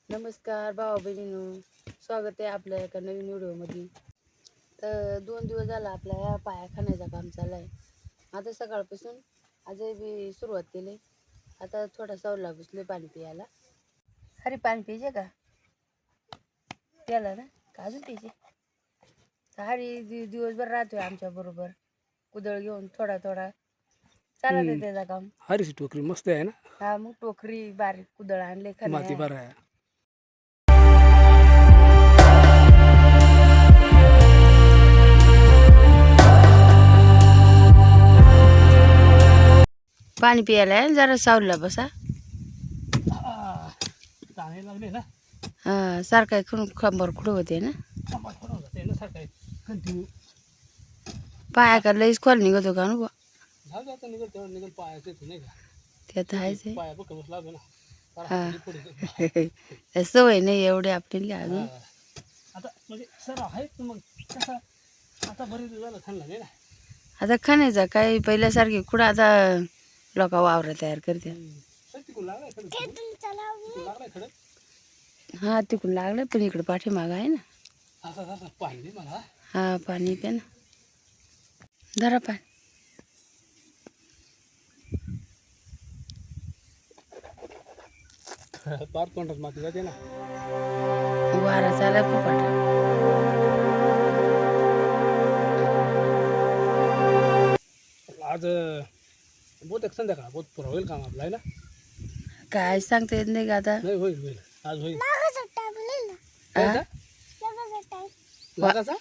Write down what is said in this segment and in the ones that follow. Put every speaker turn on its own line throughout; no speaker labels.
नमस्कार भावा बहिणींनो, स्वागत आहे आपल्या एका नवीन व्हिडिओमध्ये. तर 2 दिवस झाला आपल्या या पायाखान्याचं काम चालू आहे. आता सकाळपासून आजही बी सुरुवात केली. आता थोडा सावला बसले पाणी प्यायला. अरे पाणी प्यायचे का? प्याला ना का अजून प्यायचे? दिवसभर राहतोय आमच्या बरोबर, कुदळ घेऊन थोडा थोडा चालत आहे त्याचं काम.
हरीची टोकरी मस्त आहे ना.
हा, मग टोकरी बारीक कुदळ आणले
माती
खाणे.
बरं आहे.
पाणी प्यायला आहे, जरा सावला बसा.
ताणे लागले ना.
हा, सारखा खंबर कुठं होते ना.
आंबा थोडा होता ना सारखा कंटिन्यू.
पाया का लईच खोल निघतो का नु
झालं आता निघत तेवढं निघत पायाचं येतो नाही का.
ते तर आहेच आहे.
पाया बघ लागलो ना.
हा सवय नाही एवढी आपली अजून.
आता म्हणजे सर आहेत मग कसं आता बरेच दिवस झालं खाल्ला नाही ना.
आता खाण्याचा काही पहिल्यासारखी कुठं आता लोक वावर तयार करते.
तिकून लागलाय खडक.
हा तिकडून लागलं, पण इकडे पाठीमाग आहे ना.
असं असं पाणी दे मला.
हा पाणी प्या ना, धरा पाणी.
पार तोंडात माती जाते ना.
वारा चालाय फुपाटा.
आज बहुतेक संध्याकाळ बहुत पुरा होईल काम आपलं आहे ना.
काय सांगता येत नाही का आता.
नाही होईल होईल आज होईल.
हा?
लागाचा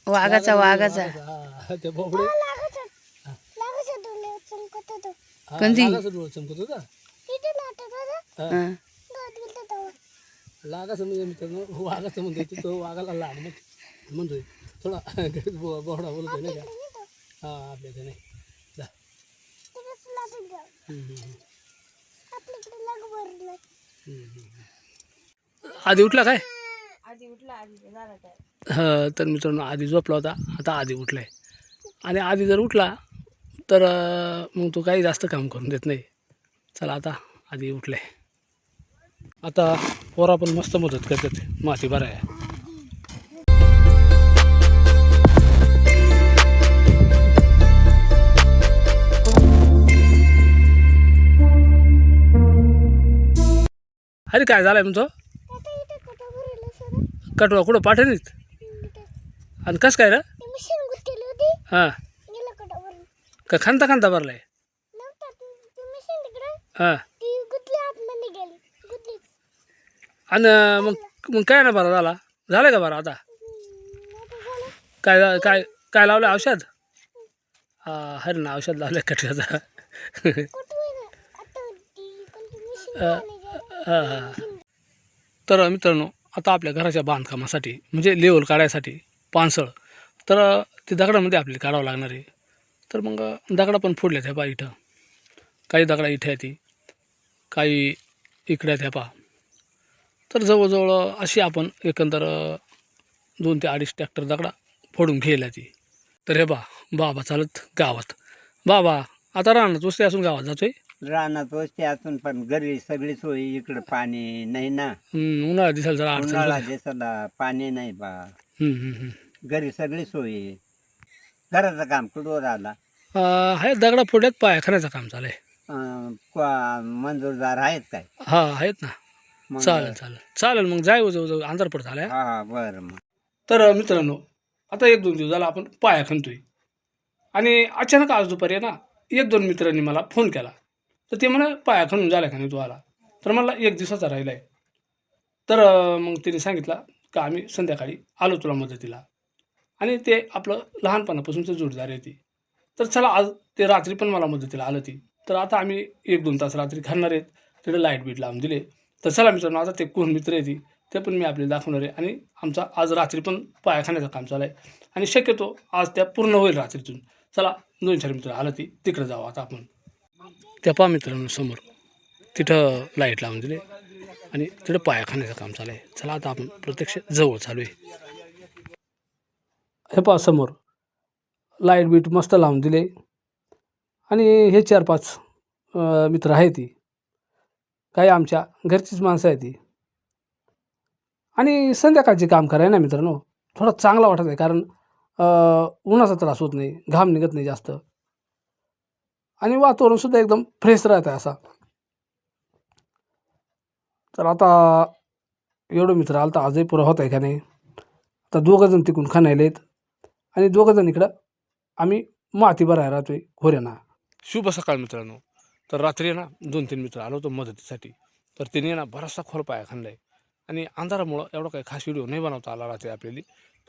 वाघाचा वाघाचा
हा, ते बोबडे
कंदी.
डोळं चमकत होता.
हा.
लागाचं म्हणजे मित्रांनो वाघाचं म्हणतोय तो वाघाला लाग मग म्हणतोय थोडा बोबडा बोलतोय नाही का. हा आपल्या इथे नाही जा. आधी उठला काय?
आधी उठला, आधी झाला काय.
हा तर मित्रांनो आधी झोपला होता, आता आधी उठलाय. आणि आधी जर उठला तर मग तो काही जास्त काम करून देत नाही. चला आता आधी उठलाय. आता पोरा पण मस्त मदत करतात माती बरं आहे. अरे काय झालंय तुमचं? कटवा कुठं पाठवणीत आणि कसं काय रे? हां का खांता खांता भरलाय. हां आणि मग काय ना बरं झालं का बरं आता? काय काय काय लावलं औषध? हां हर ना औषध लावलं कटव्याचा. हां हां. तर मित्रांनो आता आपल्या घराच्या बांधकामासाठी म्हणजे लेवल काढायसाठी पानसळ तर ते दगडामध्ये आपल्याला काढावं लागणार आहे. तर मग दगडा पण फोडल्यात ह्या पा इथं. काही दगडा इथे येते, काही इकडे आहेत ह्या पा. तर जवळजवळ अशी आपण एकंदर 2 ते 2.5 ट्रॅक्टर दगडा फोडून घ्यायला ती. तर हे बाबा चालत गावात. बाबा आता राहणार वस्ती असून गावात जातोय.
रानात वस्ती असून पण घरी सगळी सोय इकडं पाणी नाही ना.
उन्हाळा दिसायला जरा अडचण
उन्हाळा
झाली.
दिसला पाणी नाही बा.
हम्म, हम्म, हम्म.
घरी सगळी सोय आहे. घराचं काम कुठवर आला.
आहे दगडा फोडल्यात पायाखान्याचं काम चालू आहे.
मंजूरदार आहेत काय?
हा आहेत ना.
मग
चालेल चालेल चालेल मग जाय जवळ अंधार पडत आलाय.
हा हा बरं मग.
तर मित्रांनो आता 1-2 दिवस झाला आपण पाया खणतोय आणि अचानक आज दुपारी आहे ना 1-2 मित्रांनी मला फोन केला. तर ते म्हणा पाया खणून झाला का नाही तू आला. तर मला 1 दिवसाचा राहिला आहे. तर मग तिने सांगितलं का आम्ही संध्याकाळी आलो तुला मदतीला. आणि ते आपलं लहानपणापासूनचं जोडदार आहे ती. तर चला आज ते रात्री पण मला मदतीला आलं ती. तर आता आम्ही 1-2 तास रात्री खणणार आहेत. तिकडे लाईट बीट लावून दिले. तर चला मित्रांनो आता ते कोण मित्र आहे ती ते पण मी आपल्याला दाखवणार आहे. आणि आमचा आज रात्री पण पायाखान्याचं काम चालू आहे आणि शक्यतो आज त्या पूर्ण होईल रात्रीतून. चला 2-4 मित्र आलं ती तिकडे जाऊ आता आपण. त्या पहा मित्रांनो समोर तिथं लाईट लावून दिले आणि तिथं पायाखान्याचं काम चालू आहे. चला आता आपण प्रत्यक्ष जवळ चालू आहे. हे पहा समोर लाईट बीट मस्त लावून दिले आणि हे 4-5 मित्र आहे ती काही आमच्या घरचीच माणसं आहे ती. आणि संध्याकाळचे काम कराय ना मित्रांनो थोडं चांगलं वाटत आहे, कारण उन्हाचा त्रास होत नाही, घाम निघत नाही जास्त, आणि वातावरणसुद्धा एकदम फ्रेश राहत आहे असा. तर आता एवढं मित्र आलं तर आजही पुरा होत आहे का नाही. आता दोघंजण तिकून खाणायला आहेत आणि दोघंजण इकडं आम्ही माती भरायला राहतो आहे खोऱ्यांना. शुभ सकाळ मित्रांनो. तर रात्री ना 2-3 मित्र आलो होतो मदतीसाठी. तर त्यांनी ना बराचसा खोल पाया खणला आहे आणि अंधारामुळं एवढा काही खास व्हिडिओ नाही बनवता आला रात्री आपल्याला.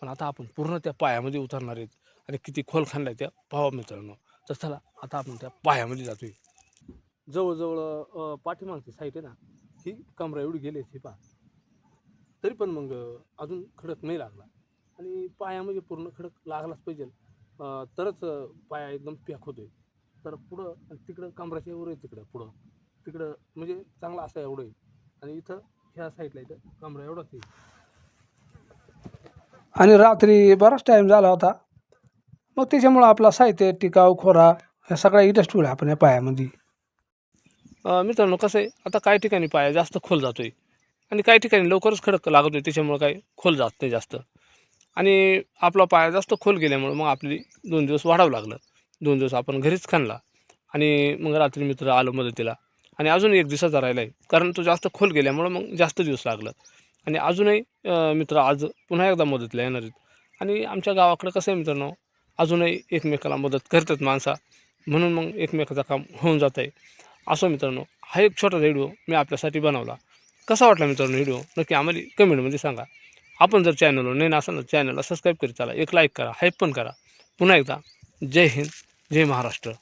पण आता आपण पूर्ण त्या पायामध्ये उतरणार आहेत आणि किती खोल खणला आहे त्या पाहावं मित्रांनो. तर चला आता आपण त्या पायामध्ये जातो आहे. जवळजवळ पाठीमागची साईड आहे ना, ही कमरा एवढी गेली ही पहा. तरी पण मग अजून खडक नाही लागला आणि पायामध्ये पूर्ण खडक लागलाच पाहिजे, तरच पाया एकदम पॅक होतोय. तर पुढं तिकडं कमराच्या वर आहे, तिकडं म्हणजे चांगला असा एवढं आहे आणि इथं ह्या साईडला इथं कमरा एवढाच आहे. आणि रात्री बराच टाईम झाला होता, मग त्याच्यामुळं आपला साहित्य टिकाव खोरा ह्या सगळ्या इथंच ठेवल्या आपण या पायामध्ये. मित्रांनो कसं आहे, आता काही ठिकाणी पाया जास्त खोल जातोय आणि काही ठिकाणी लवकरच खडक लागतोय, त्याच्यामुळं काही खोल जात नाही जास्त. आणि आपला पाया जास्त खोल गेल्यामुळं मग आपली 2 दिवस वाढावं लागलं. 2 दिवस आपण घरीच खणला आणि मग रात्री मित्र आलं मदतीला आणि अजून 1 दिवसाचा राहिला आहे, कारण तो जास्त खोल गेल्यामुळं मग जास्त दिवस लागलं. आणि अजूनही मित्र आज पुन्हा एकदा मदतीला येणार आहेत. आणि आमच्या गावाकडं कसं आहे मित्रांनो, अजूनही एकमेकाला मदत करतात माणसा, म्हणून मग एकमेकाचं काम होऊन जात आहे. असं मित्रांनो, हा एक छोटा व्हिडिओ मी आपल्यासाठी बनवला. कसा वाटला मित्रांनो व्हिडिओ नक्की आम्हाला कमेंटमध्ये सांगा. आपण जर चॅनलवर नाही असाल तर चॅनलला सबस्क्राईब करीत चला, एक लाईक करा, हाईप पण करा. पुन्हा एकदा जय हिंद, जय महाराष्ट्र.